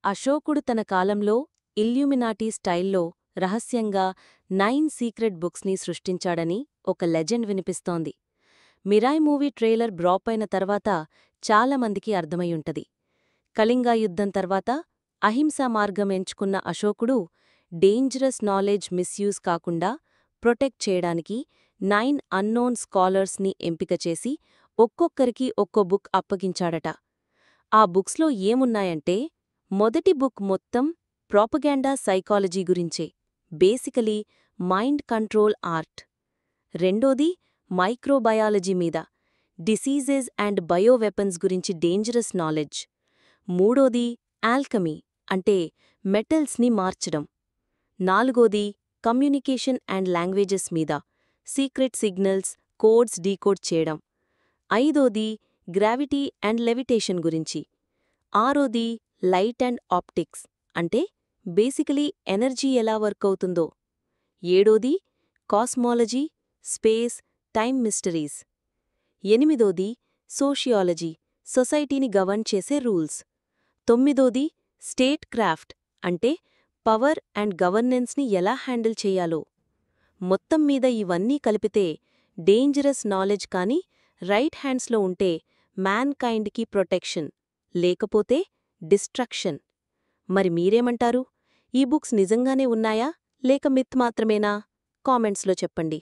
అశోకుడు తన కాలంలో ఇల్యూమినాటీ స్టైల్లో రహస్యంగా 9 సీక్రెట్ బుక్స్ని సృష్టించాడని ఒక లెజెండ్ వినిపిస్తోంది. మిరాయ్ మూవీ ట్రైలర్ డ్రాప్ అయిన తర్వాత చాలామందికి అర్థమయ్యుంటది. కళింగా యుద్ధం తర్వాత అహింసా మార్గం ఎంచుకున్న అశోకుడు డేంజరస్ నాలెడ్జ్ మిస్యూజ్ కాకుండా ప్రొటెక్ట్ చేయడానికి 9 అన్నోన్ స్కాలర్స్ని ఎంపిక చేసి ఒక్కొక్కరికి ఒక్కో బుక్ అప్పగించాడట. ఆ బుక్స్లో ఏమున్నాయంటే, మొదటి బుక్ మొత్తం ప్రాపగాండా సైకాలజీ గురించే, బేసికలీ మైండ్ కంట్రోల్ ఆర్ట్. రెండోది మైక్రోబయాలజీ మీద, డిసీజెస్ అండ్ బయోవెపన్స్ గురించి డేంజరస్ నాలెడ్జ్. మూడోది ఆల్కమీ అంటే మెటల్స్ని మార్చడం. నాలుగోది కమ్యూనికేషన్ అండ్ లాంగ్వేజెస్ మీద, సీక్రెట్ సిగ్నల్స్, కోడ్స్ డీకోడ్ చేయడం. ఐదోది గ్రావిటీ అండ్ లెవిటేషన్ గురించి. ఆరోది లైట్ అండ్ ఆప్టిక్స్ అంటే బేసికలీ ఎనర్జీ ఎలా వర్క్ అవుతుందో. ఏడోది కాస్మాలజీ, స్పేస్, టైమ్ మిస్టరీస్. ఎనిమిదోది సోషియాలజీ, సొసైటీని గవర్న్ చేసే రూల్స్. తొమ్మిదోది స్టేట్ క్రాఫ్ట్ అంటే పవర్ అండ్ గవర్నెన్స్ని ఎలా హ్యాండిల్ చెయ్యాలో. మొత్తం మీద ఇవన్నీ కలిపితే డేంజరస్ నాలెడ్జ్ కానీ రైట్ హ్యాండ్స్లో ఉంటే మ్యాన్ కైండ్కి ప్రొటెక్షన్, లేకపోతే డిస్ట్రక్షన్. మరి మీరేమంటారు? ఈ బుక్స్ నిజంగానే ఉన్నాయా లేక మిత్ మాత్రమేనా? కామెంట్స్లో చెప్పండి.